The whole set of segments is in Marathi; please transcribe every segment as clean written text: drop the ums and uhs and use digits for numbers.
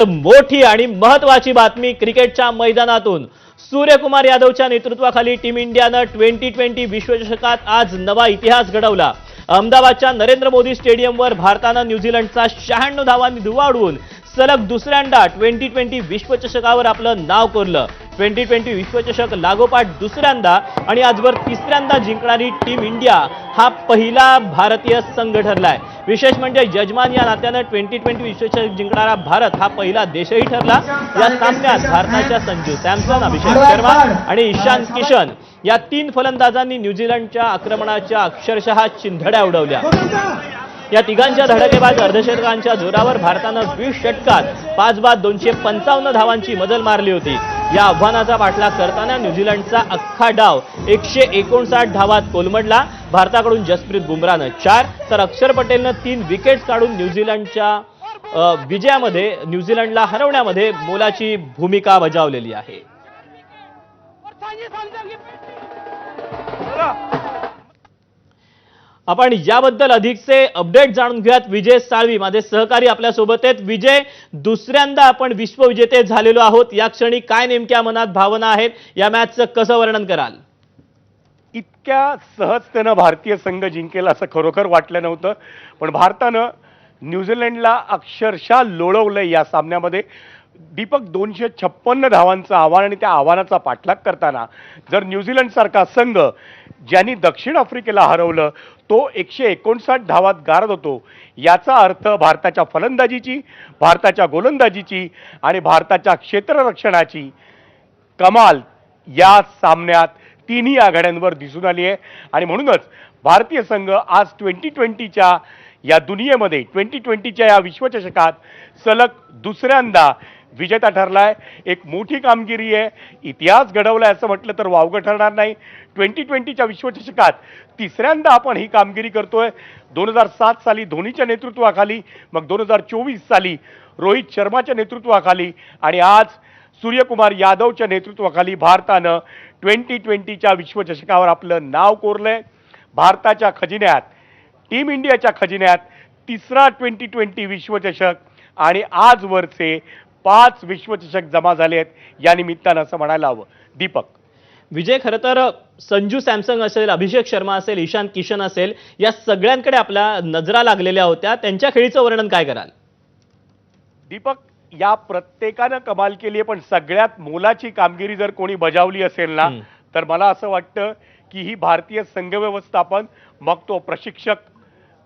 मोठी आणि महत्त्वाची बातमी क्रिकेटच्या मैदानातून सूर्यकुमार यादवच्या नेतृत्वाखाली टीम इंडियानं 2020 विश्वचषकात आज नवा इतिहास घडवला। अहमदाबादच्या नरेंद्र मोदी स्टेडियमवर भारतानं न्यूझीलंडचा 96 धावांनी धुव्वा उडवून सलग दुसऱ्यांदा 2020 विश्वचषकावर आपलं नाव कोरलं। 2020 विश्वचषक लागोपाठ दुसऱ्यांदा आणि आजवर तिसऱ्यांदा जिंकणारी टीम इंडिया हा पहिला भारतीय संघ ठरलाय। विशेष म्हणजे यजमान या नात्यानं 2020 विश्वचषक जिंकणारा भारत हा पहिला देशही ठरला। या सामन्यात भारताच्या संजू सॅमसन, अभिषेक शर्मा आणि ईशान किशन या तीन फलंदाजांनी न्यूझीलंडच्या आक्रमणाच्या अक्षरशः चिंधड्या उडवल्या। या तिघांच्या धडाकेबाज अर्धशतकांच्या जोरावर भारतानं 20 षटकात 5 बाद 255 धावांची मजल मारली होती। या आव्हानाचा पाठलाग करताना न्यूझीलंडचा अख्खा डाव 159 धावात कोलमडला। भारताकडून जसप्रीत बुमराहनं 4 तर अक्षर पटेलनं 3 विकेट्स काढून न्यूझीलंडच्या विजयामध्ये न्यूझीलंडला हरवण्यामध्ये मोलाची भूमिका बजावलेली आहे। आपण याबद्दल अधिकचे अपडेट जाणून घेऊयात। विजय साळवी माझे सहकारी आपल्या सोबत आहेत। विजय, दुसऱ्यांदा आपण विश्वविजेते झालेलो आहोत, या क्षणी काय नेमक्या मनात भावना आहेत, या मॅचचं कसं वर्णन कराल? इतक्या सहजतेनं भारतीय संघ जिंकेल असं खरोखर वाटलं नव्हतं, पण भारतानं न्यूझीलंडला अक्षरशः लोळवलं या सामन्यामध्ये। दीपक 256 धावांचं आव्हान आणि त्या आव्हानाचा पाठलाग करताना जर न्यूझीलंड सारखा संघ ज्यांनी दक्षिण आफ्रिकेला हरवलं तो 159 धावात गारद होतो, याचा अर्थ भारताच्या फलंदाजीची, भारताच्या गोलंदाजीची आणि भारताच्या क्षेत्ररक्षणाची कमाल या सामन्यात तिन्ही आघाड्यांवर दिसून आली आहे। आणि म्हणूनच भारतीय संघ आज 2020च्या या दुनियेमध्ये 2020च्या या विश्वचषकात सलग दुसऱ्यांदा विजेता ठरलाय। एक मोठी कामगिरी आहे, इतिहास घडवलाय असं म्हटलं तर वावगं ठरणार नाही। 2020च्या विश्वचषकात तिसऱ्यांदा आपण ही कामगिरी करतोय। 2007 साली धोनीच्या नेतृत्वाखाली, मग 2024 साली रोहित शर्माच्या नेतृत्वाखाली आणि आज सूर्यकुमार यादवच्या नेतृत्वाखाली भारतानं 2020च्या विश्वचषकावर आपलं नाव कोरलंय। भारताच्या खजिन्यात, टीम इंडियाच्या खजिन्यात तिसरा 2020 विश्वचषक आणि आजवरचे 5 विश्वचषक जमा झाले आहेत, या निमित्तानं असं म्हणायला हवं। दीपक, विजय, खरं तर संजू सॅमसन असेल, अभिषेक शर्मा असेल, ईशान किशन असेल, या सगळ्यांकडे आपल्या नजरा लागलेल्या होत्या, त्यांच्या खेळीचं वर्णन काय कराल? दीपक, या प्रत्येकानं कमाल केली आहे, पण सगळ्यात मोलाची कामगिरी जर कोणी बजावली असेल ना तर मला असं वाटतं की ही भारतीय संघ व्यवस्थापन, मग तो प्रशिक्षक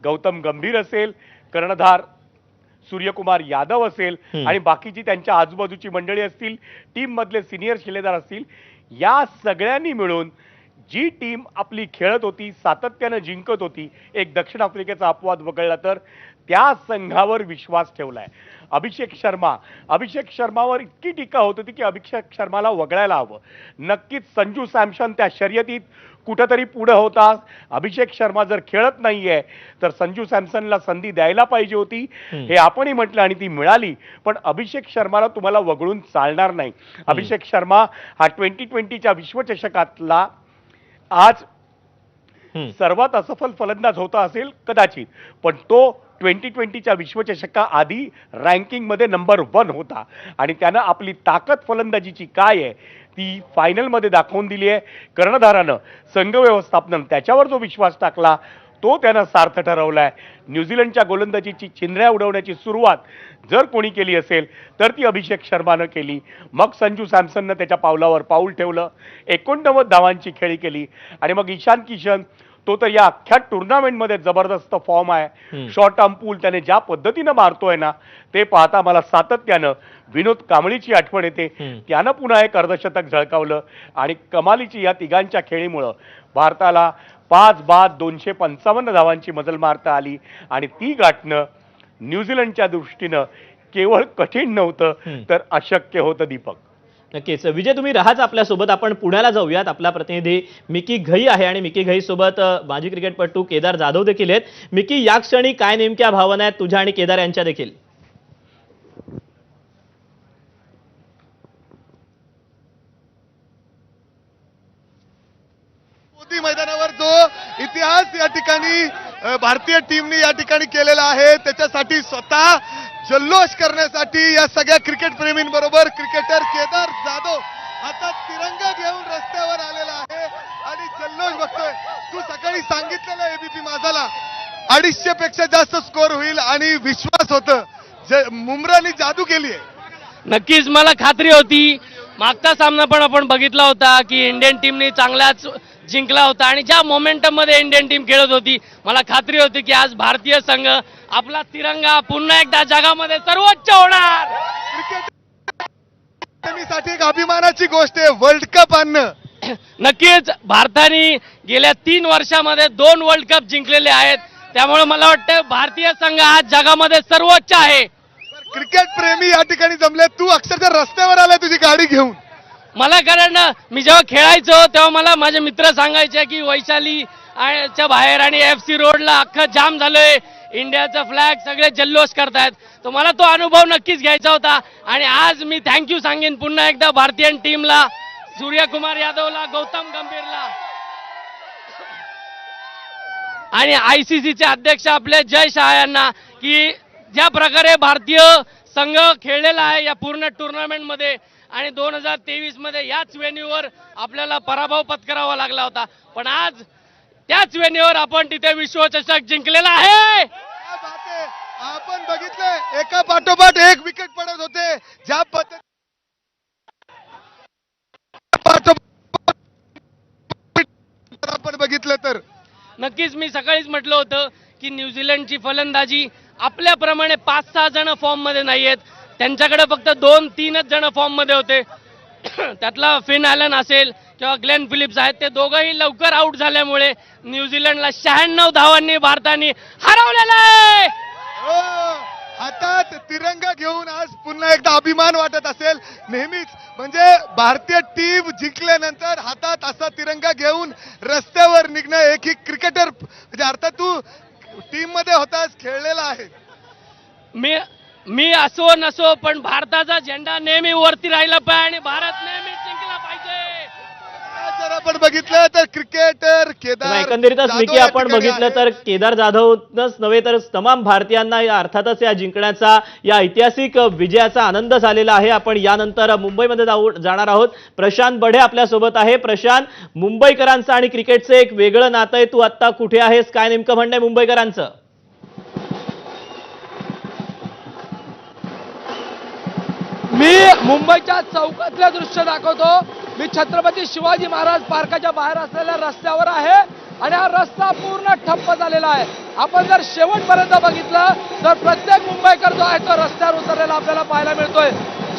गौतम गंभीर असेल, कर्णधार सूर्यकुमार यादव असेल आणि बाकीची त्यांच्या आजूबाजूची मंडळी असतील, टीम मधले सिनियर शिलेदार असतील, या सगळ्यांनी मिळून जी टीम आपली खेळत होती, सातत्यानं जिंकत होती, एक दक्षिण आफ्रिकेचा अपवाद वगळला तर त्या संघावर विश्वास ठेवलाय। अभिषेक शर्मावर इतकी टीका होत होती की अभिषेक शर्माला वगळायला हवं। नक्कीच संजू सॅमसन त्या शर्यतीत कुठेतरी पुढे होता। अभिषेक शर्मा जर खेळत नाहीये तर संजू सॅमसनला संधी द्यायला पाहिजे होती, हे आपणही म्हटलं आणि ती मिळाली, पण अभिषेक शर्माला तुम्हाला वगळून चालणार नाही। अभिषेक शर्मा हा 2020च्या विश्वचषकातला आज सर्वात असफल फलंदाज होता असेल कदाचित, पण तो 2020च्या विश्वचषकाआधी रँकिंगमध्ये नंबर 1 होता आणि त्यानं आपली ताकद फलंदाजीची काय आहे ती फायनलमध्ये दाखवून दिली आहे। कर्णधारानं, संघ व्यवस्थापनानं त्याच्यावर जो विश्वास टाकला तो त्यानं सार्थ ठरवलाय। न्यूझीलंडच्या गोलंदाजीची चिंधड्या उडवण्याची सुरुवात जर कोणी केली असेल तर ती अभिषेक शर्मानं केली। मग संजू सॅमसननं त्याच्या पावलावर पाऊल ठेवलं, 89 धावांची खेळी केली आणि मग ईशान किशन, तो तर या अख्ख्या टुर्नामेंटमध्ये जबरदस्त फॉर्म आहे। शॉर्ट आर्म पूल त्याने ज्या पद्धतीनं मारतोय ना ते पाहता मला सातत्यानं विनोद कांबळीची आठवण येते। त्यानं पुन्हा एक अर्धशतक झळकावलं आणि कमालीची या तिघांच्या खेळीमुळं भारताला 5 बाद 255 धावांची मजल मारता आली आणि ती गाठणं न्यूझीलंडच्या दृष्टीनं केवळ कठीण नव्हतं तर अशक्य होतं। दीपक, नक्कीच विजय, तुम्ही राहाच आपल्यासोबत, आपण पुण्याला जाऊयात। आपला प्रतिनिधी मिकी घई आहे आणि मिकी घई सोबत माजी क्रिकेटपटू केदार जाधव देखील आहेत। मिकी, या क्षणी काय नेमक्या भावना आहेत तुझ्या आणि केदार यांच्या देखील? मोदी मैदानावर जो इतिहास या ठिकाणी भारतीय टीमने या ठिकाणी केलेला आहे त्याच्यासाठी स्वतः जल्लोष करण्यासाठी या सगळ्या क्रिकेट प्रेमींबरोबर क्रिकेटर केदार जाधव हातात तिरंगा घेऊन रस्त्यावर आलेला आहे आणि जल्लोष बघतोय. तू सकाळी सांगितलेलं एबीपी माझाला 250 पेक्षा जास्त स्कोर होईल आणि विश्वास होतं. मुमरानी जादू केली आहे. नक्कीच मला खात्री होती. मागचा सामना पण आपण बघितला होता की इंडियन टीमने चांगलाच जिंकला होता आणि ज्या मोमेंटम मध्ये इंडियन टीम खेळत होती मला खात्री होती की आज भारतीय संघ आपला तिरंगा पुन्हा एकदा जगामध्ये सर्वोच्च होणार. क्रिकेट प्रेमीसाठी एक अभिमानाची गोष्ट आहे वर्ल्ड कप आणणं. नक्कीच भारताने गेल्या 3 वर्षामध्ये 2 वर्ल्ड कप जिंकलेले आहेत. त्यामुळे मला वाटतं भारतीय संघ आज जगामध्ये सर्वोच्च आहे. क्रिकेट प्रेमी या ठिकाणी जमले. तू अक्षरशः रस्त्यावर आला तुझी गाडी घेऊन. मला कारण मी जेव्हा खेळायचो तेव्हा मला माझे मित्र सांगायचे की वैशाली च्या बाहेर आणि FC रोडला अख्खं जाम झालंय, इंडियाचा फ्लॅग सगळे जल्लोष करतायत. तर मला तो अनुभव नक्कीच घ्यायचा होता आणि आज मी थँक्यू सांगेन पुन्हा एकदा भारतीय टीमला, सूर्यकुमार यादवला, गौतम गंभीरला आणि ICCचे अध्यक्ष आपले जय शहा यांना की ज्या प्रकारे भारतीय संघ खेळलेला आहे या पूर्ण टुर्नामेंटमध्ये आणि 2023 मध्ये याच वेन्यूवर आपल्याला पराभव पत्करावा लागला होता, पण आज त्याच वेन्यूवर आपण तिथे विश्वचषक जिंकलेला आहे. क्या बात आहे. आपण बघितलंय एका पाठोपाठ एक विकेट पडत होते. ज्या पद्धतीने आपण बघितलं तर नक्कीच मी सकाळीच म्हटलं होतं की न्यूझीलंडची फलंदाजी आपल्याप्रमाणे 5-6 जण फॉर्म मध्ये नाहीयेत. त्यांच्याकडे फक्त 2-3च जण फॉर्म मध्ये होते. त्यातला फिन ॲलन असेल किंवा ग्लेन फिलिप्स आहेत, ते दोघंही लवकर आउट झाल्यामुळे न्यूझीलंडला 96 धावांनी भारताने हरवलेलं आहे. हो, हातात तिरंगा घेऊन आज पुन्हा एकदा अभिमान वाटत असेल. नेहमीच म्हणजे भारतीय टीम जिंकल्यानंतर हातात असा तिरंगा घेऊन रस्त्यावर निघणं एक ही क्रिकेटर म्हणजे अर्थात तू टीम मध्ये होतास, खेळलेला आहे. मी असो नसो पण भारताचा झेंडा नेहमी वरती राहिला पाहिजे आणि भारत नेहमी जिंकला पाहिजे. जर आपण बघितलं तर क्रिकेटर केदार एकंदरीतच जाधव मिकी या आपण ठिकाणी बघितलं आहे. तर केदार जाधवच नव्हे तर तमाम भारतीयांना अर्थातच या जिंकण्याचा, या ऐतिहासिक विजयाचा आनंद झालेला आहे. आपण यानंतर मुंबईमध्ये जाणार आहोत. प्रशांत बढे आपल्यासोबत आहे. प्रशांत, मुंबईकरांचं आणि क्रिकेटचं एक वेगळं नातं आहे. तू आता कुठे आहेस, काय नेमकं म्हणणं आहे मुंबईकरांचं? मी मुंबईच्या चौकातलं दृश्य दाखवतो. मी छत्रपती शिवाजी महाराज पार्काच्या बाहेर असलेल्या रस्त्यावर आहे आणि हा रस्ता पूर्ण ठप्प झालेला आहे. आपण जर शेवटपर्यंत बघितलं तर प्रत्येक मुंबईकर जो आहे तो रस्त्यावर उतरलेला आपल्याला पाहायला मिळतोय.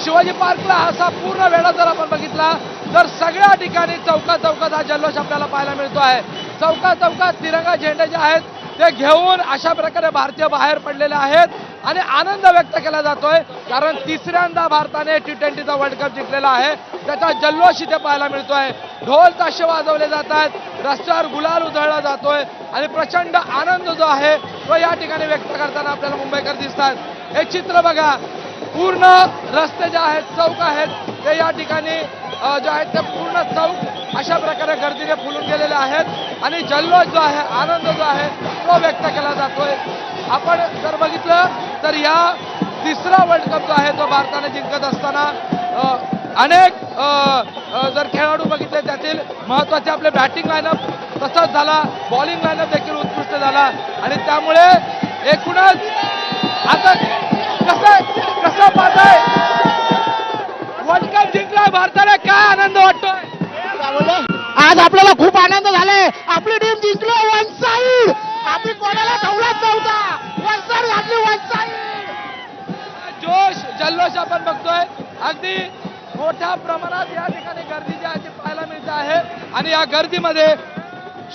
शिवाजी पार्कला असा पूर्ण वेळा जर आपण बघितला तर सगळ्या ठिकाणी चौकात हा जल्लोष आपल्याला पाहायला मिळतो आहे. चौकात तिरंगा झेंडे जे आहेत ते घेऊन अशा प्रकारे भारतीय बाहेर पडलेले आहेत आणि आनंद व्यक्त केला जातोय कारण तिसऱ्यांदा भारताने T20चा वर्ल्ड कप जिंकलेला आहे. त्याचा जल्लोष इथे पाहायला मिळतोय. ढोल ताशे वाजवले जात आहेत, रस्त्यावर गुलाल उधळला जातोय आणि प्रचंड आनंद जो आहे तो या ठिकाणी व्यक्त करताना आपल्याला मुंबईकर दिसतात. हे चित्र बघा, पूर्ण रस्ते जे आहेत, चौक आहेत ते या ठिकाणी जे आहेत ते पूर्ण चौक अशा प्रकारे गर्दीने फुलून गेलेले आहेत आणि जल्लोष जो आहे, आनंद जो आहे तो व्यक्त केला जातोय. आपण जर बघितलं तर या तिसरा वर्ल्ड कप जो आहे तो भारताने जिंकत असताना अनेक जर खेळाडू बघितले त्यातील महत्वाचे आपले बॅटिंग लाईनअप तसाच झाला, बॉलिंग लाईनअप देखील उत्कृष्ट झाला आणि त्यामुळे एकूणच आता कसं पाहताय वर्ल्ड कप जिंकलाय भारताला, काय आनंद वाटतोय? आज आपल्याला खूप आनंद झालाय. आपली टीम जिंकली वन साइड. आपली कोणाला ठेवलाच नव्हता. वन साइड घातली, वन साइड. जोश जल्लोष आपण बघतोय. अगदी मोठ्या प्रमाणात या ठिकाणी गर्दी जी आहे ती पाहायला मिळते आहे आणि या गर्दीमध्ये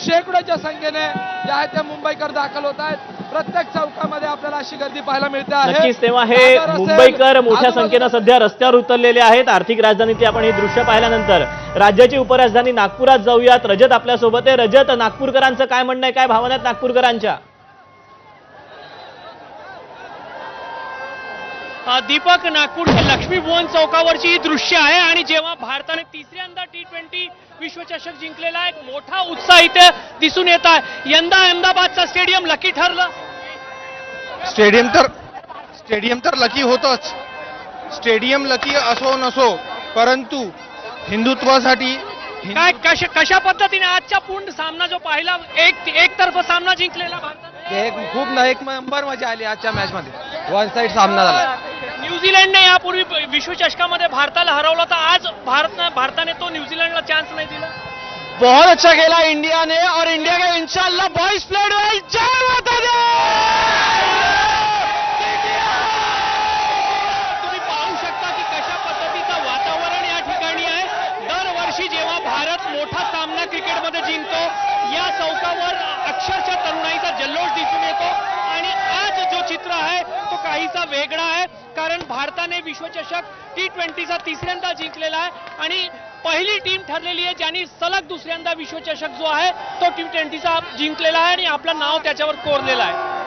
शेकडोच्या संख्येने जे आहे ते मुंबईकर दाखल होत आहेत. प्रत्येक चौकामध्ये आपल्याला अशी गर्दी पाहायला मिळते आहे. नक्कीच, तेव्हा हे मुंबईकर मोठ्या संख्येनं सध्या रस्त्यावर उतरलेले आहेत. आर्थिक राजधानीतली आपण ही दृश्य पाहिल्यानंतर राज्याची उपराजधानी नागपुरात जाऊयात. रजत आपल्यासोबत आहे. रजत, नागपूरकरांचं काय म्हणणं आहे, काय भावना आहेत नागपूरकरांच्या? दीपक, नागपूरच्या लक्ष्मी भुवन चौकावरची ही दृश्य आहे आणि जेव्हा भारताने तिसऱ्यांदा T20 विश्वचषक जिंकलेला एक मोठा उत्साह इथे दिसून येत आहे. यंदा अहमदाबादचा स्टेडियम लकी ठरलं. स्टेडियम तर लकी होतच, स्टेडियम लकी असो नसो, परंतु हिंदुत्वासाठी काय कशा पद्धतीने आजचा पूर्ण सामना जो पाहिला, एक तर्फ सामना जिंकलेला भारताने, एक नंबर मजा आली आजच्या मॅच मध्ये, वन साइड सामना झाला. न्यूझीलंडने यापूर्वी विश्वचषकामध्ये भारताला हरवलं, तर आज भारताने तो न्यूझीलंडला चान्स नाही दिला. बहुत अच्छा खेला इंडिया ने और इंडिया के इंशाल्लाह बॉयज प्लेड वेल. जय माता दी. तुम्ही पाहू शकता की कशा पद्धतीचं वातावरण या ठिकाणी आहे. दरवर्षी जेव्हा भारत मोठा सामना क्रिकेटमध्ये जिंकतो, या चौकावर अक्षरशः तरुणाईचा जल्लोष दिसून येतो. आणि आज जो चित्र आहे तो काहीसा वेगळा आहे, कारण भारताने विश्वचषक T20चा तिसऱ्यांदा जिंकलेला आहे आणि पहिली टीम ठरलेली आहे ज्यांनी सलग दुसऱ्यांदा विश्वचषक जो आहे तो T20चा जिंकलेला आहे आणि आपलं नाव त्याच्यावर कोरलेलं आहे.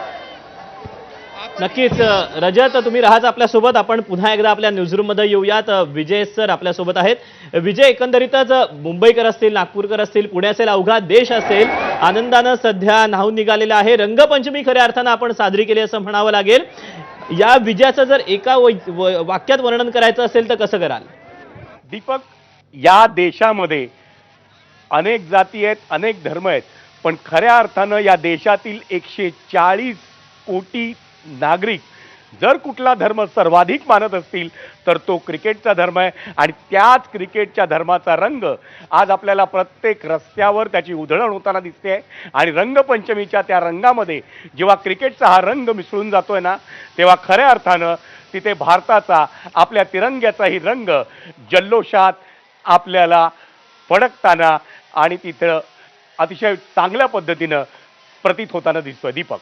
नक्कीच रजत, तुम्ही राहाच आपल्यासोबत. आपण पुन्हा एकदा आपल्या न्यूजरूम मध्ये येऊयात. विजय सर आपल्यासोबत आहेत. विजय, एकंदरीतच मुंबईकर असतील, नागपूरकर असतील, पुणे असेल, अवघा देश असेल आनंदानं सध्या न्हाऊन निघालेला आहे. रंगपंचमी खऱ्या अर्थानं आपण साजरी केली असं म्हणावं लागेल. या विजयाचं जर एका वाक्यात वर्णन करायचं असेल तर कसं कराल? दीपक, या देशामध्ये अनेक जाती आहेत, अनेक धर्म आहेत, पण खऱ्या अर्थानं या देशातील 140 कोटी नागरिक जर कुठला धर्म सर्वाधिक मानत असतील तर तो क्रिकेटचा धर्म आहे. आणि त्याच क्रिकेटच्या धर्माचा रंग आज आपल्याला प्रत्येक रस्त्यावर त्याची उधळण होताना दिसते. आणि रंगपंचमीच्या त्या रंगामध्ये जेव्हा क्रिकेटचा हा रंग मिसळून जातोय ना, तेव्हा खऱ्या अर्थानं तिथे भारताचा, आपल्या तिरंग्याचाही रंग जल्लोषात आपल्याला फडकताना आणि तिथं अतिशय चांगल्या पद्धतीनं प्रतीत होताना दिसतोय. दीपक,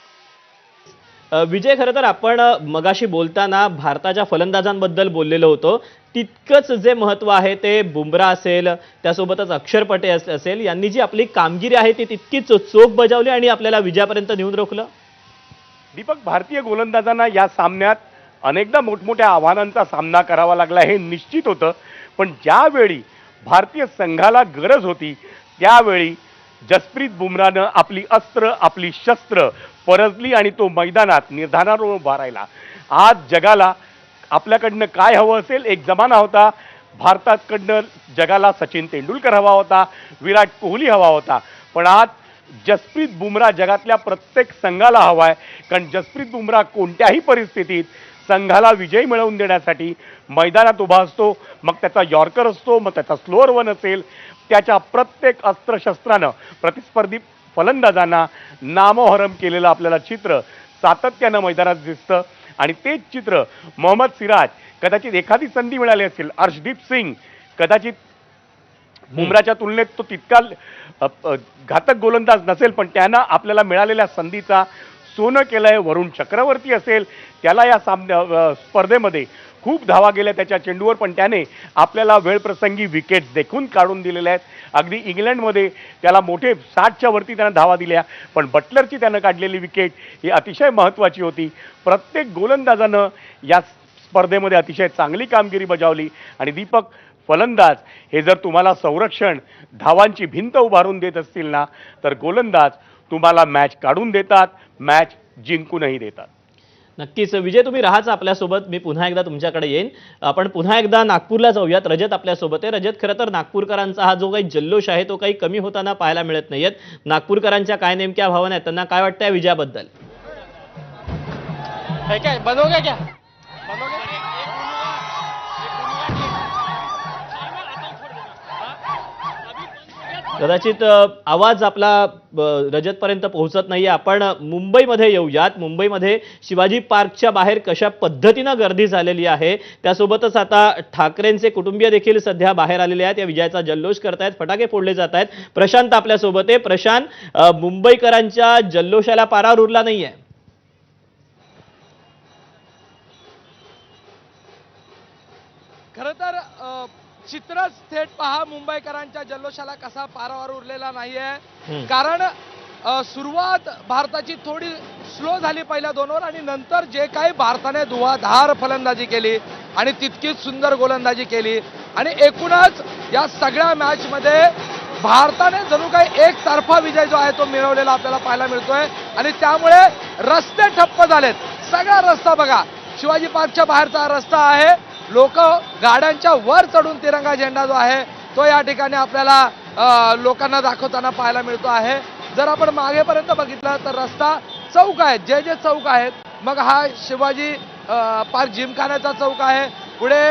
विजय, खरं तर आपण मगाशी बोलताना भारताच्या फलंदाजांबद्दल बोललेलो होतो. तितकंच जे महत्त्व आहे ते बुमरा असेल, त्यासोबतच अक्षर पटेल असेल, यांनी जी आपली कामगिरी आहे ती तितकीच चोख बजावली आणि आपल्याला विजयापर्यंत नेऊन रोखलं. दीपक, भारतीय गोलंदाजांना या सामन्यात अनेकदा मोठमोठ्या आव्हानांचा सामना करावा लागला हे निश्चित होतं. पण ज्यावेळी भारतीय संघाला गरज होती त्यावेळी जसप्रीत बुमरानं आपली अस्त्र, आपली शस्त्र परजली आणि तो मैदानात निर्धारावर उभा राहिला. आज जगाला आपल्याकडनं काय हवं असेल? एक जमाना होता भारताकडनं जगाला सचिन तेंडुलकर हवा होता, विराट कोहली हवा होता. पण आज जसप्रीत बुमरा जगातल्या प्रत्येक संघाला हवा आहे. कारण जसप्रीत बुमरा कोणत्याही परिस्थितीत संघाला विजय मिळवून देण्यासाठी मैदानात उभा असतो. मग त्याचा यॉर्कर असतो, मग त्याचा स्लोअर वन असेल, त्याच्या प्रत्येक अस्त्रशस्त्रानं प्रतिस्पर्धी फलंदाजांना नामोहरम केलेलं आपल्याला चित्र सातत्यानं मैदानात दिसतं. आणि तेच चित्र मोहम्मद सिराज, कदाचित एखादी संधी मिळाली असेल, अर्शदीप सिंग कदाचित बुमराच्या तुलनेत तो तितका घातक गोलंदाज नसेल, पण त्यांना आपल्याला मिळालेल्या संधीचा सोनं केलंय. वरुण चक्रवर्ती असेल, त्याला या स्पर्धेमध्ये खूप धावा गेल्या त्याच्या चेंडूवर, पण त्याने आपल्याला वेळप्रसंगी विकेट्स देखून काढून दिलेल्या आहेत. अगदी इंग्लंडमध्ये त्याला मोठे 60च्या वरती त्यानं धावा दिल्या, पण बटलरची त्यानं काढलेली विकेट ही अतिशय महत्त्वाची होती. प्रत्येक गोलंदाजानं या स्पर्धेमध्ये अतिशय चांगली कामगिरी बजावली. आणि दीपक, फलंदाज हे जर तुम्हाला संरक्षण, धावांची भिंत उभारून देत असतील ना, तर गोलंदाज तुम्हाला मॅच काढून देतात, मॅच जिंकूनही देतात. नक्कीच विजय, तुम्ही राहाच आपल्यासोबत. मी पुन्हा एकदा तुमच्याकडे येईन. आपण पुन्हा एकदा नागपूरला जाऊयात. रजत आपल्यासोबत आहे. रजत, खरं तर नागपूरकरांचा हा जो काही जल्लोष आहे तो काही कमी होताना पाहायला मिळत नाहीयेत. नागपूरकरांच्या काय नेमक्या भावना आहेत, त्यांना काय वाटतं या विजयाबद्दल? क्या बनोगे क्या? कदाचित आवाज आपला रजतपर्यंत पोहोचत नाहीये. आपण मुंबईमध्ये येऊयात. मुंबईमध्ये शिवाजी पार्कच्या बाहेर कशा पद्धतीनं गर्दी झालेली आहे, त्यासोबतच आता ठाकरेंचे कुटुंबीय देखील सध्या बाहेर आलेले आहेत. या विजयाचा जल्लोष करतायत, फटाके फोडले जात आहेत. प्रशांत आपल्यासोबत आहे. प्रशांत, मुंबईकरांच्या जल्लोषाला पारावर उरला नाहीये. खरं तर चित्रच थेट पहा, मुंबईकरांच्या जल्लोषाला कसा पारावर उरलेला नाहीये. कारण सुरुवात भारताची थोडी स्लो झाली पहिल्या 2 ओव्हर, आणि नंतर जे काही भारताने धुवाधार फलंदाजी केली आणि तितकीच सुंदर गोलंदाजी केली, आणि एकूणच या सगळ्या मॅच मध्ये भारताने जणू काही एकतर्फा विजय जो आहे तो मिळवलेला आपल्याला पाहायला मिळतोय. आणि त्यामुळे रस्ते ठप्प झालेत. सगळा रस्ता बघा, शिवाजी पार्कच्या बाहेरचा हा रस्ता आहे. लोक गाड्यांच्या वर चढून तिरंगा झेंडा जो आहे तो या ठिकाणी आपल्याला लोकांना दाखवताना पाहायला मिळतो आहे. जर आपण मागेपर्यंत बघितलं तर रस्ता चौक आहेत, जे चौक आहेत, मग हा शिवाजी पार्क जिमखान्याचा चौक आहे, पुढे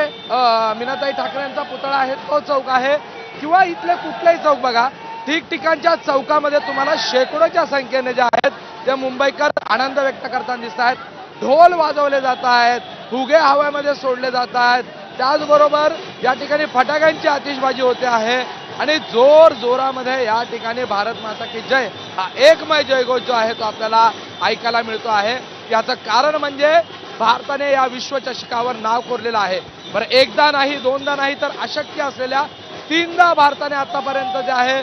मीनाताई ठाकरेंचा पुतळा आहे तो चौक आहे, किंवा इथले कुठलेही चौक बघा, ठिकठिकाणच्या चौकामध्ये तुम्हाला शेकडोच्या संख्येने जे आहेत ते मुंबईकर आनंद व्यक्त करताना दिसत आहेत. ढोल वाजवले जात आहेत, फुगे हवेमध्ये सोडले जात आहेत, त्याचबरोबर या ठिकाणी फटाक्यांची आतिषबाजी होते आहे आणि जोर जोरामध्ये या ठिकाणी भारत माता की जय हा एकमय जयघोष जो आहे तो आपल्याला ऐकायला मिळतो आहे. याचं कारण म्हणजे भारताने या विश्वचषकावर नाव कोरलेलं आहे. बरं, एकदा नाही, दोनदा नाही, तर अशक्य असलेल्या 3दा भारताने आतापर्यंत जे आहे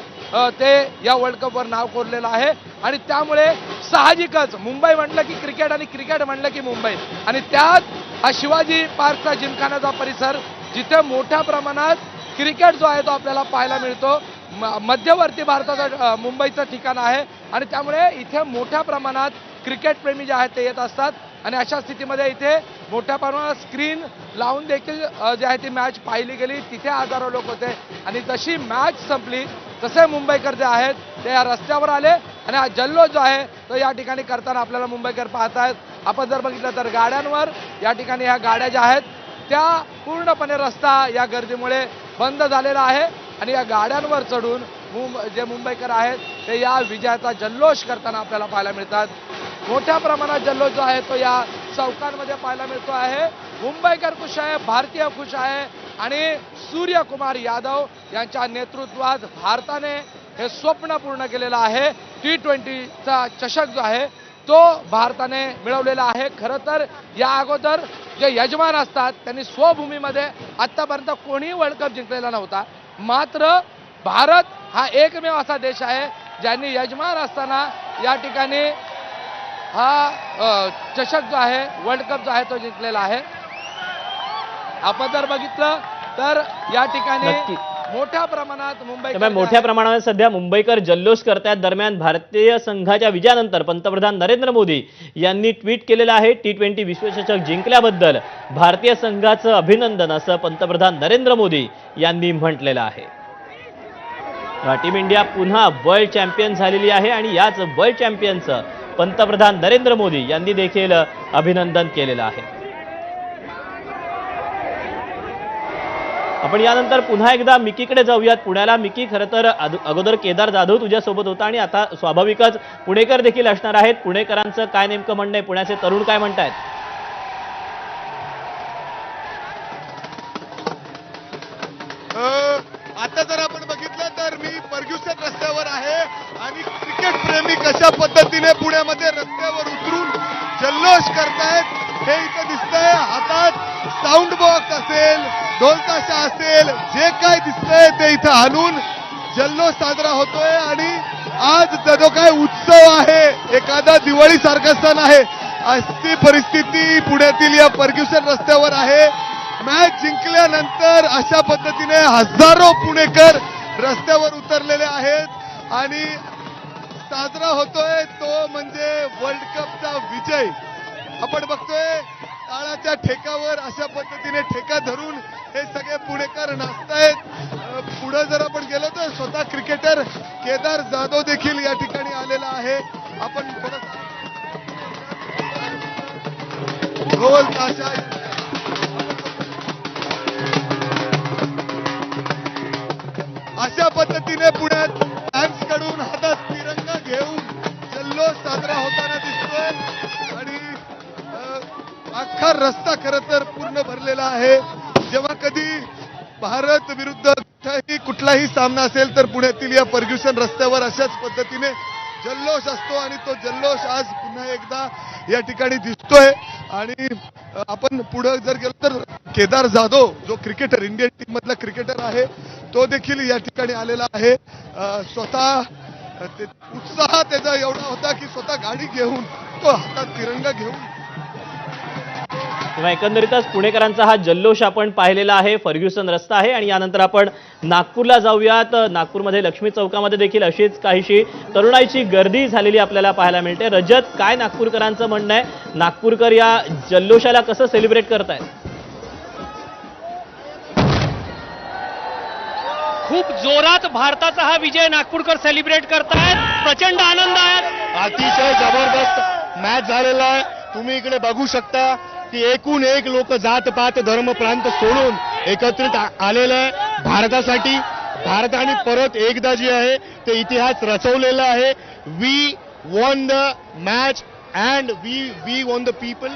ते या वर्ल्ड कपवर नाव कोरलेलं आहे. आणि त्यामुळे साहजिकच मुंबई म्हटलं की क्रिकेट आणि क्रिकेट म्हटलं की मुंबई, आणि त्यात हा शिवाजी पार्कचा जिमखान्याचा परिसर जिथे मोठ्या प्रमाणात क्रिकेट जो आहे तो आपल्याला पाहायला मिळतो. मध्यवर्ती भारताचं मुंबईचं ठिकाण आहे आणि त्यामुळे इथे मोठ्या प्रमाणात क्रिकेट प्रेमी जे आहेत ते येत असतात. आणि अशा स्थितीमध्ये इथे मोठ्या प्रमाणात स्क्रीन लावून देखील जे आहे ती मॅच पाहिली गेली, तिथे हजारो लोक होते. आणि जशी मॅच संपली तसे मुंबईकर जे आहेत ते या रस्त्यावर आले आणि हा जल्लोष जो आहे तो या ठिकाणी करताना आपल्याला मुंबईकर पाहत आहेत. आपण जर बघितलं तर गाड्यांवर या ठिकाणी ह्या गाड्या ज्या आहेत त्या पूर्णपणे रस्ता या गर्दीमुळे बंद झालेला आहे आणि या गाड्यांवर चढून जे मुंबईकर आहेत ते या विजयाचा जल्लोष करताना आपल्याला पाहायला मिळतात. मोठ्या प्रमाणात जल्लोष जो आहे तो या चौकांमध्ये पाहायला मिळतो आहे. मुंबईकर खुश आहे, भारतीय खुश आहे आणि सूर्यकुमार यादव यांच्या नेतृत्वात भारताने हे स्वप्न पूर्ण केलेलं आहे. T20चा चषक जो आहे तो भारताने मिळवलेला आहे. खरं तर या अगोदर जे यजमान असतात त्यांनी स्वभूमीमध्ये आतापर्यंत कोणीही वर्ल्ड कप जिंकलेला नव्हता. मात्र भारत हा एकमेव असा देश आहे ज्यांनी यजमान असताना या ठिकाणी हा चषक जो आहे वर्ल्ड कप जो आहे तो जिंकलेला आहे. आपण जर बघितलं तर या ठिकाणी मोठ्या प्रमाणात त्यामुळे मोठ्या प्रमाणात सध्या मुंबईकर जल्लोष करतायत. दरम्यान भारतीय संघाच्या विजयानंतर पंतप्रधान नरेंद्र मोदी यांनी ट्विट केलेलं आहे. T20 विश्वचषक जिंकल्याबद्दल भारतीय संघाचं अभिनंदन असं पंतप्रधान नरेंद्र मोदी यांनी म्हटलेलं आहे. टीम इंडिया पुन्हा वर्ल्ड चॅम्पियन झालेली आहे आणि याच वर्ल्ड चॅम्पियनचं पंतप्रधान नरेंद्र मोदी यांनी देखील अभिनंदन केलेलं आहे. आपण यानंतर पुन्हा एकदा मिकीकडे जाऊयात पुण्याला. मिकी, खरं तर अगोदर केदार जाधव तुझ्यासोबत होता आणि आता स्वाभाविकच पुणेकर देखील असणार आहेत. पुणेकरांचं काय नेमकं म्हणणं आहे, पुण्याचे तरुण काय म्हणतायत? आता जर आपण बघितलं तर मी फर्ग्युसन रस्त्यावर आहे आणि क्रिकेट प्रेमी कशा पद्धतीने पुण्यामध्ये रस्त्यावर उतरून जल्लोष करतायत हे इथं दिसतंय. हातात साऊंड बॉक्स असेल, ढोल ताशा असेल, जे काय दिसतंय ते इथं आणून जल्लोष साजरा होतोय. आणि आज जो काय उत्सव आहे, एखादा दिवाळी सारखा सण आहे, अशी परिस्थिती पुण्यातील या फर्ग्युसन रस्त्यावर आहे. मॅच जिंकल्यानंतर अशा पद्धतीने हजारो पुणेकर रस्त्यावर उतरलेले आहेत आणि साजरा होतोय तो म्हणजे वर्ल्ड कपचा विजय. आपण बघतोय टाळाच्या ठेक्यावर अशा पद्धतीने ठेका धरून हे सगळे पुणेकर नाचतायत. पुढे जर आपण गेलो तर स्वतः क्रिकेटर केदार जाधव देखील या ठिकाणी आलेला आहे. आपण ढोल ताशा अशा पद्धतीने पुण्यात फॅन्स कडून हातात तिरंगा घेऊन जल्लोष साजरा होताना दिसतोय आणि अख्खा रस्ता खरं तर पूर्ण भरलेला आहे. जेव्हा कधी भारत विरुद्ध कुठलाही सामना असेल तर पुण्यातील या फर्ग्युसन रस्त्यावर अशाच पद्धतीने जल्लोष असतो आणि तो जल्लोष आज पुन्हा एकदा या ठिकाणी दिसतोय. आणि आपण पुढे जर गेलो तर केदार जाधव जो क्रिकेटर, इंडियन टीम मधला क्रिकेटर आहे, तो देखील या ठिकाणी आलेला आहे. स्वतः उत्साह त्याचा एवढा होता की स्वतः गाडी घेऊन तो हातात तिरंगा घेऊन तेव्हा एकंदरीतच पुणेकरांचा हा जल्लोष आपण पाहिलेला आहे. फर्ग्युसन रस्ता आहे आणि यानंतर आपण नागपूरला जाऊयात. नागपूरमध्ये लक्ष्मी चौकामध्ये देखील अशीच काहीशी तरुणाईची गर्दी झालेली आपल्याला पाहायला मिळते. रजत, काय नागपूरकरांचं म्हणणं आहे? नागपूरकर या जल्लोषाला कसं सेलिब्रेट करतायत? खूप जोरात भारताचा हा विजय नागपूरकर सेलिब्रेट करतायत. प्रचंड आनंद आहे. अतिशय जबरदस्त मॅच झालेला आहे. तुम्ही इकडे बघू शकता की एकूण एक लोक जात पात धर्म प्रांत सोडून एकत्रित आलेले आहे भारतासाठी. भारताने परत एकदा जे आहे ते इतिहास रचवलेला आहे. We won the match and we won the people.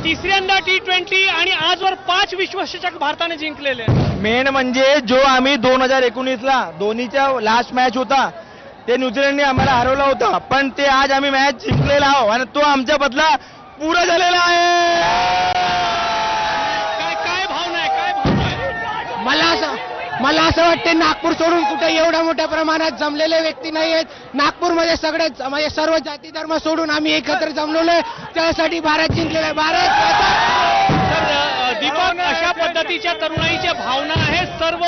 तिसऱ्यांदा T20 आणि आजवर 5 विश्वचषक भारताने जिंकलेले आहेत. मेन म्हणजे जो आम्ही 2019ला धोनीचा लास्ट मॅच होता ते न्यूझीलंडने आम्हाला हरवला होता, पण ते आज आम्ही मॅच जिंकलेला आहोत आणि तो आमच्या बदला पुरा झालेला आहे. काय भावना आहे, काय भावना आहे? मला असं वाटते नागपूर सोडून कुठे एवढ्या मोठ्या प्रमाणात जमलेले व्यक्ती नाही आहेत. नागपूरमध्ये सगळे म्हणजे सर्व जाती धर्म सोडून आम्ही एकत्र जमलेलो आहे. त्यासाठी भारत जिंकलेला आहे. भारत तर दीपक, अशा पद्धतीच्या तरुणाईच्या भावना आहे. सर्व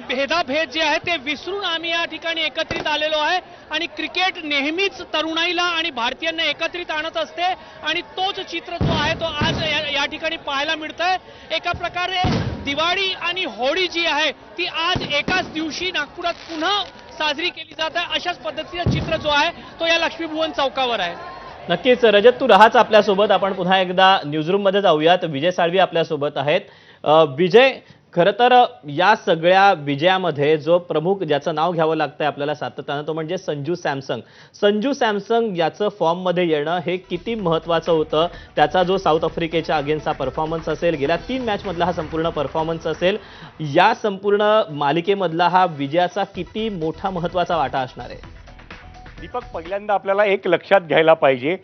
भेदाभेद जे आहे ते विसरून आम्ही या ठिकाणी एकत्रित आलेलो आहे आणि क्रिकेट नेहमीच तरुणाईला आणि भारतीयांना एकत्रित आणत असते आणि तोच चित्र जो आहे तो आज या ठिकाणी पाहायला मिळतंय. एका प्रकारे दिवाळी आणि होळी जी आहे ती आज एकाच दिवशी नागपुरात पुन्हा साजरी केली जात आहे. अशाच पद्धतीचं चित्र जो आहे तो या लक्ष्मीभुवन चौकावर आहे. नक्कीच रजत, तू राहाच आपल्यासोबत. आपण पुन्हा एकदा न्यूजरूम मध्ये जाऊयात. विजय साळवी आपल्यासोबत आहेत. विजय, खरं तर या सगळ्या विजयामध्ये जो प्रमुख ज्याचं नाव घ्यावं लागतंय आपल्याला सातत्यानं तो म्हणजे संजू सॅमसन. संजू सॅमसन याचं फॉर्ममध्ये येणं हे किती महत्त्वाचं होतं? त्याचा जो साऊथ आफ्रिकेच्या अगेन्स्टचा परफॉर्मन्स असेल, गेल्या 3 मॅचमधला हा संपूर्ण परफॉर्मन्स असेल, या संपूर्ण मालिकेमधला हा विजयाचा किती मोठा महत्त्वाचा वाटा असणार आहे? दीपक, पहिल्यांदा आपल्याला एक लक्षात घ्यायला पाहिजे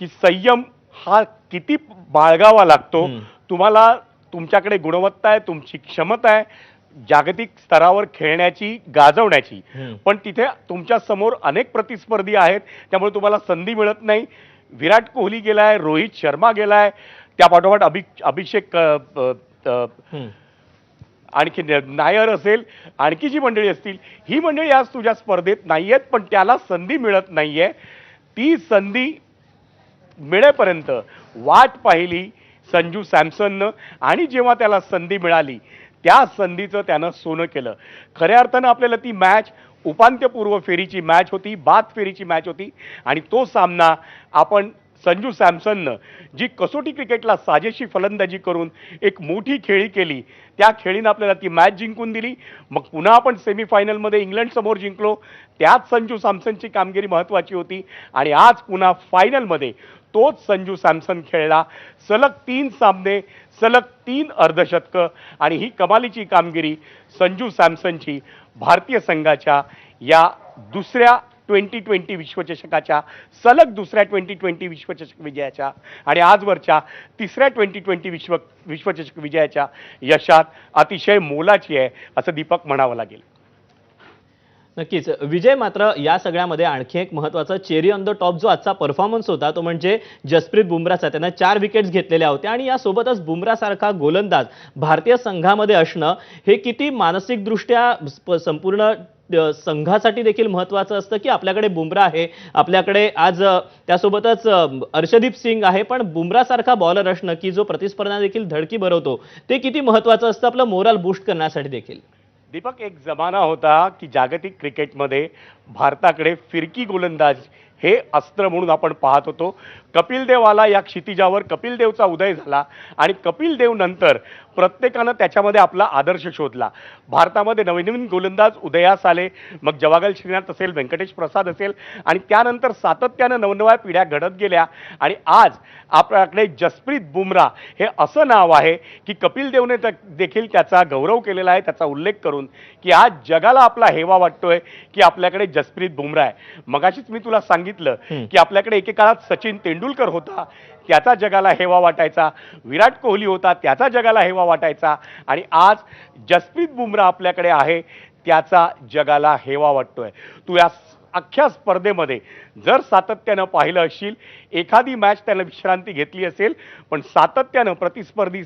की संयम हा किती बाळगावा लागतो. तुम्हाला तुमच्याकडे गुणवत्ता आहे, तुमची क्षमता आहे जागतिक स्तरावर खेळण्याची, गाजवण्याची, पण तिथे तुमच्या समोर अनेक प्रतिस्पर्धी आहेत. त्यामुळे तुम्हाला संधी मिळत नाही. विराट कोहली गेलाय, रोहित शर्मा गेलाय, त्या पाठोपाठ अभिषेक आणखी नायर असेल, आणखी जी मंडळी असतील, ही मंडळी आज तुझ्या स्पर्धेत नाहीयेत, पण त्याला संधी मिळत नाहीये. ती संधी मिळेपर्यंत वाट पाहिली संजू सॅमसननं आणि जेव्हा त्याला संधी मिळाली त्या संधीचं त्यानं सोनं केलं. खऱ्या अर्थानं आपल्याला ती मॅच उपांत्यपूर्व फेरीची मॅच होती, बाद फेरीची मॅच होती आणि तो सामना आपण संजू सॅमसननं जी कसोटी क्रिकेटला साजेशी फलंदाजी करून एक मोठी खेळी केली, त्या खेळीनं आपल्याला ती मॅच जिंकून दिली. मग पुन्हा आपण सेमीफायनलमध्ये इंग्लंडसमोर जिंकलो. त्यात संजू सॅमसनची कामगिरी महत्त्वाची होती आणि आज पुन्हा फायनलमध्ये तोच संजू सॅमसन खेळला. सलग 3 सामने, सलग 3 अर्धशतकं आणि ही कमालीची कामगिरी संजू सॅमसनची भारतीय संघाच्या या दुसऱ्या 2020 विश्वचषकाच्या, सलग दुसऱ्या 2020 विश्वचषक विजयाच्या आणि आजवरच्या तिसऱ्या 2020 विश्वचषक विजयाच्या यशात अतिशय मोलाची आहे असं दीपक म्हणावं लागेल. नक्कीच विजय, मात्र या सगळ्यामध्ये आणखी एक महत्त्वाचा चेरी ऑन द टॉप जो आजचा परफॉर्मन्स होता तो म्हणजे जसप्रीत बुमराचा. त्यानं 4 विकेट्स घेतलेल्या होत्या आणि यासोबतच बुमरासारखा गोलंदाज भारतीय संघामध्ये असणं हे किती मानसिकदृष्ट्या संपूर्ण संघासाठी देखील महत्त्वाचं असतं की आपल्याकडे बुमरा आहे, आपल्याकडे आज त्यासोबतच अर्शदीप सिंग आहे, पण बुमरासारखा बॉलर असणं की जो प्रतिस्पर्धा देखील धडकी भरवतो ते किती महत्त्वाचं असतं आपलं मोरल बूस्ट करण्यासाठी देखील. दीपक, एक जमाना होता की जागतिक क्रिकेटमध्ये भारताकडे फिरकी गोलंदाज हे अस्त्र म्हणून आपण पाहत होतो. कपिल देव आला, या क्षितिजावर कपिल देवचा उदय झाला आणि कपिल देव नंतर प्रत्येकानं त्याच्यामध्ये आपला आदर्श शोधला. भारतामध्ये नवीन नवीन गोलंदाज उदयास आले. मग जवागल श्रीनाथ असेल, व्यंकटेश प्रसाद असेल आणि त्यानंतर सातत्यानं नवनव्या पिढ्या घडत गेल्या आणि आज आपल्याकडे जसप्रीत बुमराह हे असं नाव आहे की कपिल देवने देखील त्याचा गौरव केलेला आहे, त्याचा उल्लेख करून की आज जगाला आपला हेवा वाटतोय की आपल्याकडे जसप्रीत बुमराह आहे. मगाशीच मी तुला सांगितलं की आपल्याकडे एकेकाळात सचिन तेंडुलकर होता, त्याचा जगाला हेवा वाटायचा, विराट कोहली होता, त्याचा जगाला हेवा वाटायचा आणि आज जसप्रीत बुमराह आपल्याकडे आहे, त्याचा जगाला हेवा वाटतोय. तू या अख्ख्या स्पर्धेमध्ये जर सातत्यानं पाहिलं असशील, एखादी मॅच त्याला विश्रांती घेतली असेल, पण सातत्यानं प्रतिस्पर्धी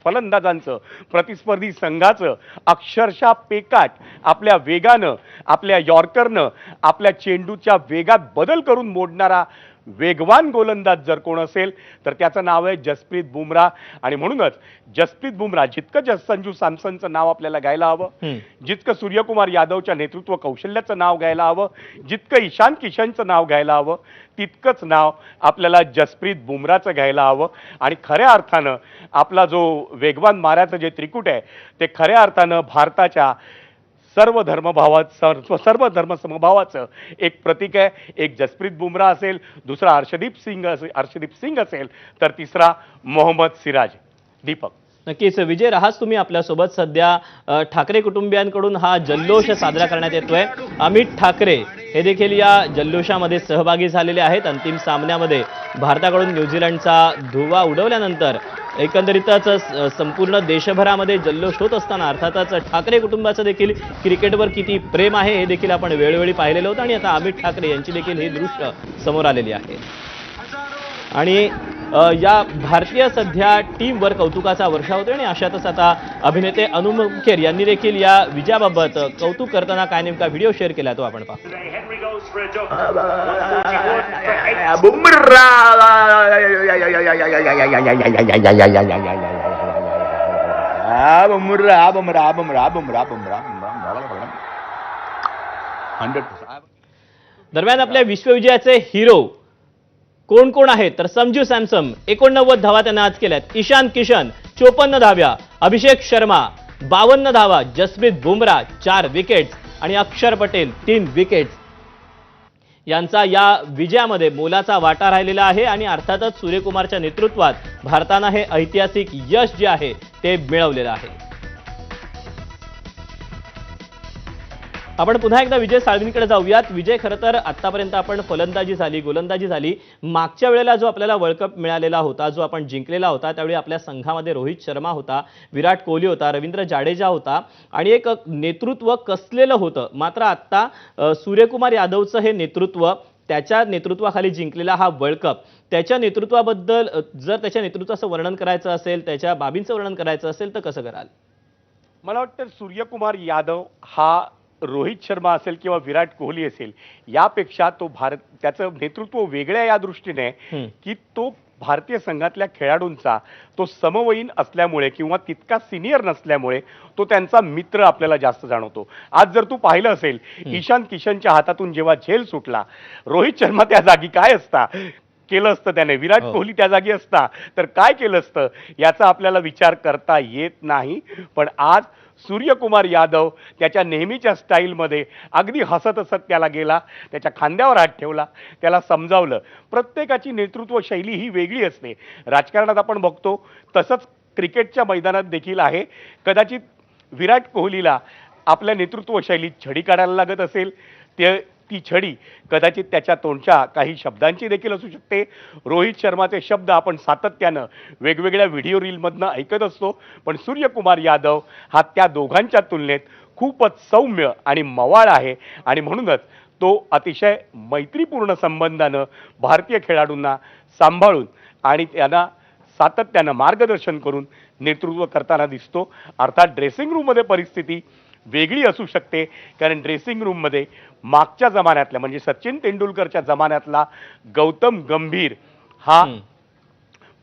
फलंदाजांचं, प्रतिस्पर्धी संघाचं अक्षरशः पेकाट आपल्या वेगानं, आपल्या यॉर्करनं, आपल्या चेंडूच्या वेगात बदल करून मोडणारा वेगवान गोलंदाज जर कोण असेल तर त्याचं नाव आहे जसप्रीत बुमराह. आणि म्हणूनच जसप्रीत बुमराह, जितकं संजू सॅमसनचं नाव आपल्याला घ्यायला हवं, जितकं सूर्यकुमार यादवच्या नेतृत्व कौशल्याचं नाव घ्यायला हवं, जितकं ईशान किशनचं नाव घ्यायला हवं, तितकंच नाव आपल्याला जसप्रीत बुमराहचं घ्यायला हवं. आणि खऱ्या अर्थानं आपला जो वेगवान माऱ्याचं जे त्रिकूट आहे ते खऱ्या अर्थानं भारताच्या सर्व धर्म समभावाचं एक प्रतीक आहे. एक जसप्रीत बुमराह असेल, दुसरा हर्षदीप सिंग असेल, तर तिसरा मोहम्मद सिराज. दीपक. नक्कीच विजय रहाच तुम्ही आपल्यासोबत. सध्या ठाकरे कुटुंबियांकडून हा जल्लोष साजरा करण्यात येतोय. अमित ठाकरे हे देखील या जल्लोषामध्ये सहभागी झालेले आहेत. अंतिम सामन्यामध्ये भारताकडून न्यूझीलंडचा धुव्वा उडवल्यानंतर एकंदरीतच संपूर्ण देशभरामध्ये जल्लोष होत असताना अर्थातच ठाकरे कुटुंबाचं देखील क्रिकेटवर किती प्रेम आहे हे देखील आपण वेळोवेळी पाहिलेलं होतं. आणि आता अमित ठाकरे यांची देखील हे दृश्य समोर आलेली आहे. आणि या भारतीय सध्या टीमवर कौतुकाचा वर्षाव होतोय. आणि अशातच आता अभिनेते अनु मुखेर यांनी देखील या विजयाबाबत कौतुक करताना काय नेमका व्हिडिओ शेअर केला तो आपण पाहू. दरम्यान आपल्या विश्वविजयाचे हिरो कोण कोण आहेत तर संजू सॅमसन 89 धावा त्यानं आज केल्यात, ईशान किशन 54 धाव्या, अभिषेक शर्मा 52 धावा, जसप्रीत बुमराह 4 विकेट्स आणि अक्षर पटेल 3 विकेट्स यांचा या विजयामध्ये मोलाचा वाटा राहिलेला आहे. आणि अर्थातच सूर्यकुमारच्या नेतृत्वात भारतानं हे ऐतिहासिक यश जे आहे ते मिळवलेलं आहे. आपण पुन्हा एकदा विजय साळवींकडे जाऊयात. विजय, खरं तर आतापर्यंत आपण फलंदाजी झाली, गोलंदाजी झाली, मागच्या वेळेला जो आपल्याला वर्ल्ड कप मिळालेला होता, जो आपण जिंकलेला होता, त्यावेळी आपल्या संघामध्ये रोहित शर्मा होता, विराट कोहली होता, रवींद्र जाडेजा होता आणि एक नेतृत्व कसलेलं होतं. मात्र आता सूर्यकुमार यादवचं हे नेतृत्व, त्याच्या नेतृत्वाखाली जिंकलेला हा वर्ल्ड कप, त्याच्या नेतृत्वाबद्दल जर त्याच्या नेतृत्वाचं वर्णन करायचं असेल, त्याच्या बाबींचं वर्णन करायचं असेल तर कसं कराल? मला वाटतं सूर्यकुमार यादव हा रोहित शर्मा असेल किंवा विराट कोहली असेल यापेक्षा तो त्याचं नेतृत्व वेगळ्या या दृष्टीने की तो भारतीय संघातल्या खेळाडूंचा तो समवयीन असल्यामुळे किंवा तितका सिनियर नसल्यामुळे तो त्यांचा मित्र आपल्याला जास्त जाणवतो. आज जर तू पाहिलं असेल, ईशान किशनच्या हातातून जेव्हा झेल सुटला, रोहित शर्मा त्या जागी काय केलं असतं त्याने, विराट कोहली त्या जागी असता तर काय केलं असतं याचा आपल्याला विचार करता येत नाही. पण आज सूर्यकुमार यादव त्याच्या नेहमीच्या स्टाईलमध्ये अगदी हसत हसत त्याला गेला, त्याच्या खांद्यावर हात ठेवला, त्याला समजावलं. प्रत्येकाची नेतृत्व शैली ही वेगळी असते. राजकारणात आपण बघतो तसंच क्रिकेटच्या मैदानात देखील आहे. कदाचित विराट कोहलीला आपल्या नेतृत्व शैलीत छडी काढायला लागत असेल, ती छडी कदाचित त्याच्या तोंडच्या काही शब्दांची देखील असू शकते. रोहित शर्माचे शब्द आपण सातत्यानं वेगवेगळ्या व्हिडिओ रीलमधनं ऐकत असतो, पण सूर्यकुमार यादव हा त्या दोघांच्या तुलनेत खूपच सौम्य आणि मवाळ आहे. आणि म्हणूनच तो अतिशय मैत्रीपूर्ण संबंधानं भारतीय खेळाडूंना सांभाळून आणि त्यांना सातत्यानं मार्गदर्शन करून नेतृत्व करताना दिसतो. अर्थात ड्रेसिंग रूममध्ये परिस्थिती वेगळी असू शकते, कारण ड्रेसिंग रूममध्ये मागच्या जमान्यातल्या म्हणजे सचिन तेंडुलकरच्या जमान्यातला गौतम गंभीर हा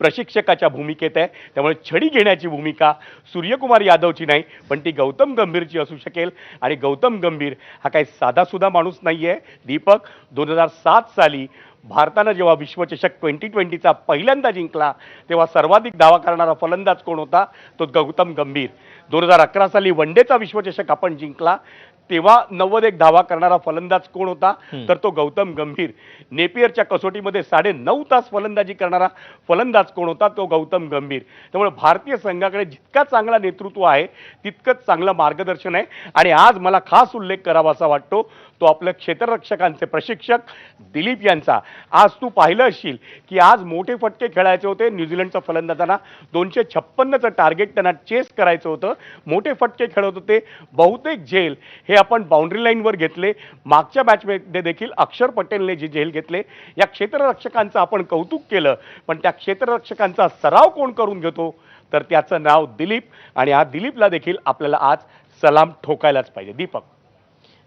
प्रशिक्षकाच्या भूमिकेत आहे. त्यामुळे छडी घेण्याची भूमिका सूर्यकुमार यादवची नाही, पण ती गौतम गंभीरची असू शकेल. आणि गौतम गंभीर हा काही साधासुद्धा माणूस नाही आहे. दीपक, 2007 साली भारतानं जेव्हा विश्वचषक 2020चा पहिल्यांदा जिंकला तेव्हा सर्वाधिक धावा करणारा फलंदाज कोण होता? तो गौतम गंभीर. 2011 साली वनडेचा विश्वचषक आपण जिंकला तेव्हा 91 धावा करणारा फलंदाज कोण होता? तर तो गौतम गंभीर. नेपियरच्या कसोटीमध्ये 9.5 तास फलंदाजी करणारा फलंदाज कोण होता? तो गौतम गंभीर. त्यामुळे भारतीय संघाकडे जितका चांगला नेतृत्व आहे तितकंच चांगलं मार्गदर्शन आहे. आणि आज मला खास उल्लेख करावासा वाटतो तो आपल्या क्षेत्ररक्षकांचे प्रशिक्षक दिलीप यांचा. आज तू पाहिलं असशील की आज मोठे फटके खेळायचे होते न्यूझीलंडच्या फलंदाजांना, 256चं टार्गेट त्यांना चेस करायचं होतं मोठे फटके खेळत होते. बहुतेक झेल हे आपण बाउंड्री लाईनवर घेतले. मागच्या मॅचमध्ये देखील अक्षर पटेलने जे झेल घेतले, या क्षेत्ररक्षकांचं आपण कौतुक केलं, पण त्या क्षेत्ररक्षकांचा सराव कोण करून घेतो, तर त्याचं नाव दिलीप, आणि हा दिलीपला देखील आपल्याला आज सलाम ठोकायलाच पाहिजे. दीपक.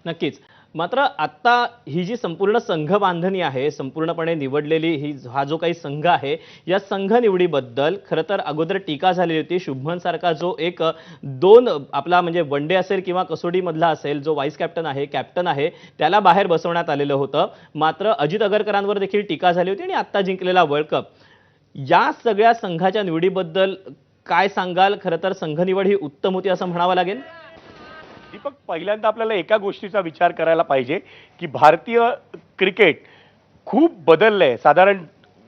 नक्कीच. मात्र आता ही जी संपूर्ण संघ बांधणी आहे, संपूर्णपणे निवडलेली हा जो काही संघ आहे, या संघ निवडीबद्दल खरं तर अगोदर टीका झालेली होती. शुभमन सारखा जो एक दोन आपला म्हणजे वन डे असेल किंवा कसोटीमधला असेल, जो व्हाईस कॅप्टन आहे, कॅप्टन आहे, त्याला बाहेर बसवण्यात आलेलं होतं. मात्र अजित अगरकरांवर देखील टीका झाली होती आणि आता जिंकलेला वर्ल्ड कप, या सगळ्या संघाच्या निवडीबद्दल काय सांगाल? खरं तर संघ निवड ही उत्तम होती असं म्हणावं लागेल. दीपक, पहिल्यांदा आपल्याला एका गोष्टीचा विचार करायला पाहिजे की भारतीय क्रिकेट खूप बदललंय साधारण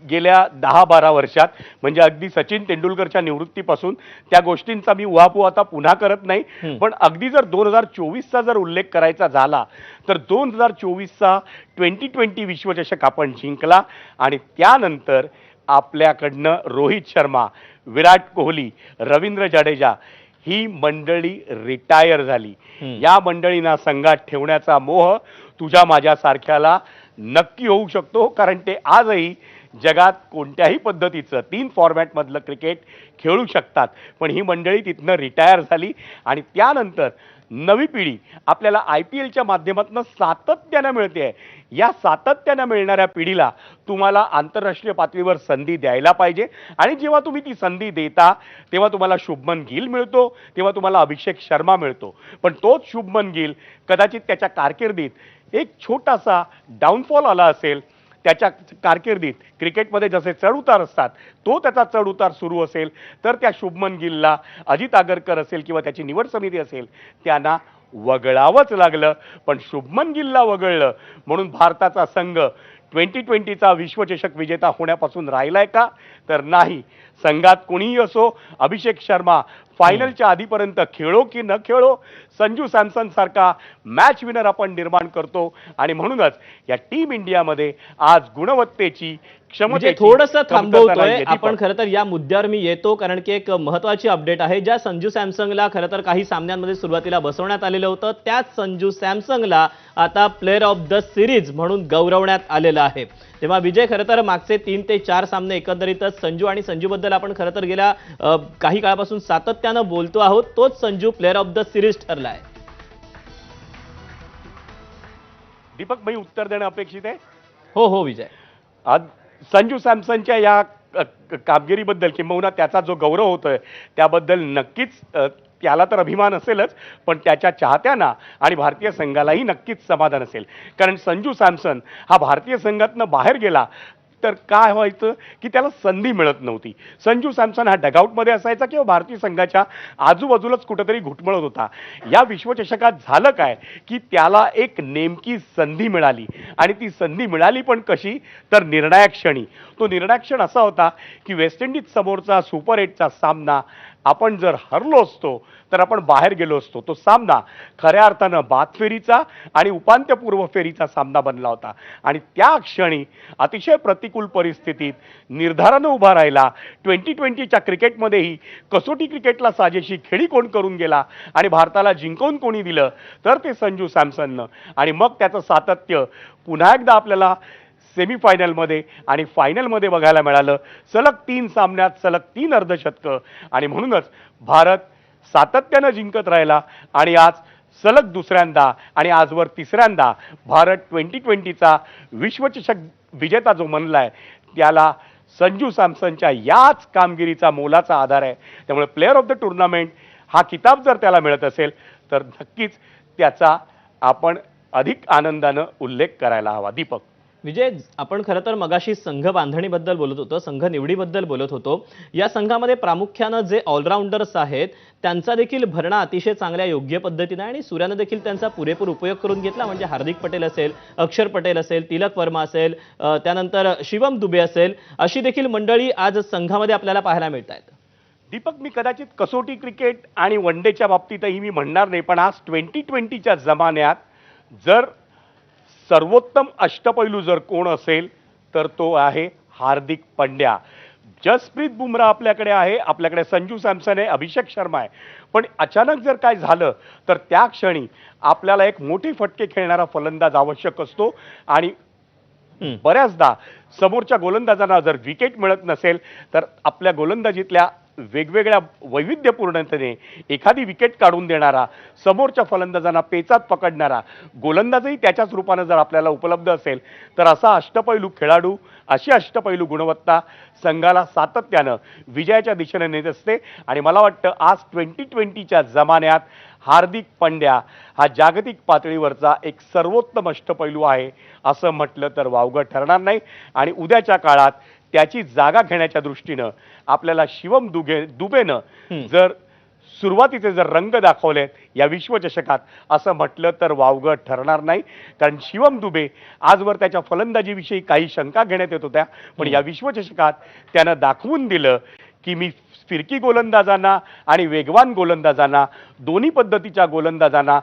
गेल्या 10-12 वर्षात. म्हणजे अगदी सचिन तेंडुलकरच्या निवृत्तीपासून त्या गोष्टींचा मी उहापोह आता पुन्हा करत नाही, पण अगदी जर 2024चा जर उल्लेख करायचा झाला तर 2024चा T20 विश्वचषक आपण जिंकला, आणि त्यानंतर आपल्याकडनं रोहित शर्मा, विराट कोहली, रवींद्र जाडेजा ही मंडळी रिटायर झाली. या मंडळींना संघात ठेवण्याचा मोह तुझ्या माझ्यासारख्याला नक्की होऊ शकतो, कारण ते आजही जगात कोणत्याही पद्धतीचं 3 फॉर्मॅटमधलं क्रिकेट खेळू शकतात. पण ही मंडळी तिथनं रिटायर झाली, आणि त्यानंतर नवी पिढी आपल्याला IPLच्या माध्यमातून सातत्यानं मिळते. या सातत्यानं मिळणाऱ्या पिढीला तुम्हाला आंतरराष्ट्रीय पातळीवर संधी द्यायला पाहिजे, आणि जेव्हा तुम्ही ती संधी देता तेव्हा तुम्हाला शुभमन गिल मिळतो, तेव्हा तुम्हाला अभिषेक शर्मा मिळतो. पण तोच शुभमन गिल कदाचित त्याच्या कारकिर्दीत एक छोटासा डाऊनफॉल आला असेल, त्याच्या कारकिर्दीत क्रिकेटमध्ये जसे चढ उतार असतात, तो त्याचा चढ उतार सुरू असेल, तर त्या शुभमन गिलला अजित आगरकर असेल किंवा त्याची निवड समिती असेल त्यांना वगळावंच लागलं. पण शुभमन गिलला वगळलं म्हणून भारताचा संघ 2020चा विश्वचषक विजेता होण्यापासून राहिलाय का? तर नाही. संघात कोणीही असो, अभिषेक शर्मा फायनलच्या आधीपर्यंत खेळो की न खेळो, संजू सॅमसन सारखा मॅच विनर आपण निर्माण करतो, आणि म्हणूनच या टीम इंडियामध्ये आज गुणवत्तेची म्हणजे थोडंसं थांबवतोय आपण. खरं तर या मुद्द्यावर मी येतो, कारण की एक महत्वाची अपडेट आहे. ज्या संजू सॅमसंगला खरं तर काही सामन्यांमध्ये सुरुवातीला बसवण्यात आलेलं होतं, त्याच संजू सॅमसंगला आता प्लेअर ऑफ द सिरीज म्हणून गौरवण्यात आलेलं आहे. तेव्हा विजय, खरं तर मागचे 3 ते 4 सामने एकंदरीतच संजू आणि संजूबद्दल आपण खरं तर गेल्या काही काळापासून सातत्यानं बोलतो आहोत. तोच Sanju player of the series ठरला आहे. दीपक, मी उत्तर देणं अपेक्षित आहे. हो विजय. आज संजू सॅमसनच्या या कामगिरीबद्दल किंबहुना त्याचा जो गौरव होतोय त्याबद्दल नक्कीच त्याला तर अभिमान असेलच, पण त्याच्या चाहत्यांना आणि भारतीय संघालाही नक्कीच समाधान असेल. कारण संजू सॅमसन हा भारतीय संघातनं बाहेर गेला तर काय व्हायचं की त्याला संधी मिळत नव्हती. संजू सॅमसन हा डगआउटमध्ये असायचा किंवा भारतीय संघाच्या आजूबाजूलाच कुठेतरी घुटमळत होता. या विश्वचषकात झालं काय की त्याला एक नेमकी संधी मिळाली, आणि ती संधी मिळाली पण कशी, तर निर्णायक क्षणी. तो निर्णायक क्षण असा होता की वेस्ट इंडिज समोरचा सुपर 8चा सामना आपण जर हरलो असतो तर आपण बाहेर गेलो असतो. तो सामना खऱ्या अर्थानं बाद फेरीचा आणि उपांत्यपूर्व फेरीचा सामना बनला होता, आणि त्या क्षणी अतिशय प्रतिकूल परिस्थितीत निर्धारानं उभा राहिला. 2020च्या क्रिकेटमध्येही कसोटी क्रिकेटला साजेशी खेळी कोण करून गेला आणि भारताला जिंकवून कोणी दिलं, तर ते संजू सॅमसननं. आणि मग त्याचं सातत्य पुन्हा एकदा आपल्याला सेमीफायनलमध्ये आणि फायनलमध्ये बघायला मिळालं. सलग 3 सामन्यात सलग 3 अर्धशतकं, आणि म्हणूनच भारत सातत्यानं जिंकत राहिला, आणि आज सलग दुसऱ्यांदा आणि आजवर तिसऱ्यांदा भारत 2020चा विश्वचषक विजेता जो म्हणलाय त्याला संजू सॅमसनच्या याच कामगिरीचा मोलाचा आधार आहे. त्यामुळे प्लेअर ऑफ द टुर्नामेंट हा किताब जर त्याला मिळत असेल तर नक्कीच त्याचा आपण अधिक आनंदानं उल्लेख करायला हवा. दीपक. विजय, आपण खरं तर मगाशी संघ बांधणीबद्दल बोलत होतो, संघ निवडीबद्दल बोलत होतो. या संघामध्ये प्रामुख्यानं जे ऑलराऊंडर्स आहेत त्यांचा देखील भरणा अतिशय चांगल्या योग्य पद्धतीने, आणि सूर्यानं देखील त्यांचा पुरेपूर उपयोग करून घेतला. म्हणजे हार्दिक पटेल असेल, अक्षर पटेल असेल, तिलक वर्मा असेल, त्यानंतर शिवम दुबे असेल, अशी देखील मंडळी आज संघामध्ये आपल्याला पाहायला मिळत आहेत. दीपक, मी कदाचित कसोटी क्रिकेट आणि वन डेच्या बाबतीतही मी म्हणणार नाही, पण आज 2020च्या जमान्यात जर सर्वोत्तम अष्टपैलू जर कोण असेल तर तो आहे हार्दिक पंड्या. जसप्रीत बुमराह आपल्याकडे आहे, आपल्याकडे संजू सॅमसन आहे, अभिषेक शर्मा आहे. पण अचानक जर काय झालं तर त्या क्षणी आपल्याला एक मोठे फटके खेळणारा फलंदाज आवश्यक असतो आणि बऱ्याचदा समोरच्या गोलंदाजांना जर विकेट मिळत नसेल तर आपल्या गोलंदाजीतल्या वेगवेगळ्या वैविध्यपूर्णतेने एखादी विकेट काढून देणारा, समोरच्या फलंदाजांना पेचात पकडणारा गोलंदाजही त्याच्याच रूपानं जर आपल्याला उपलब्ध असेल तर असा अष्टपैलू खेळाडू, अशी अष्टपैलू गुणवत्ता संघाला सातत्यानं विजयाच्या दिशेने नेत असते. आणि मला वाटतं आज 2020च्या जमान्यात हार्दिक पांड्या हा जागतिक पातळीवरचा एक सर्वोत्तम अष्टपैलू आहे असं म्हटलं तर वावगं ठरणार नाही. आणि उद्याच्या काळात त्याची जागा घेण्याच्या दृष्टीनं आपल्याला शिवम दुबेनं जर सुरुवातीचे जर रंग दाखवलेत या विश्वचषकात असं म्हटलं तर वावगं ठरणार नाही. कारण शिवम दुबे आजवर त्याच्या फलंदाजीविषयी काही शंका घेण्यात येत होत्या, पण या विश्वचषकात त्यानं दाखवून दिलं की मी फिरकी गोलंदाजांना आणि वेगवान गोलंदाजांना, दोन्ही पद्धतीच्या गोलंदाजांना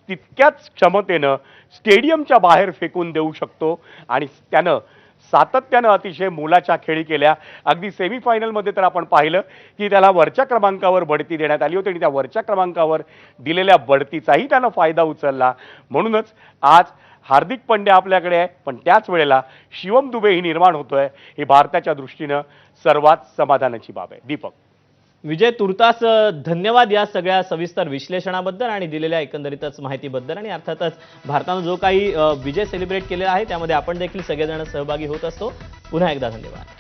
तितक्याच क्षमतेनं स्टेडियमच्या बाहेर फेकून देऊ शकतो. आणि त्यानं सातत्यानं अतिशय मोलाच्या खेळी केल्या. अगदी सेमीफायनलमध्ये तर आपण पाहिलं की त्याला वरच्या क्रमांकावर बढती देण्यात आली होती आणि त्या वरच्या क्रमांकावर दिलेल्या बढतीचाही त्यानं फायदा उचलला. म्हणूनच आज हार्दिक पांड्या आपल्याकडे आहे, पण त्याच वेळेला शिवम दुबेही निर्माण होतोय. ही भारताच्या दृष्टीनं सर्वात समाधानाची बाब आहे. दीपक. विजय, तुर्तास धन्यवाद या सगळ्या सविस्तर विश्लेषणाबद्दल आणि दिलेल्या एकंदरीतच माहितीबद्दल. आणि अर्थातच भारतानं जो काही विजय सेलिब्रेट केलेला आहे त्यामध्ये आपण देखील सगळेजण सहभागी होत असतो. पुन्हा एकदा धन्यवाद.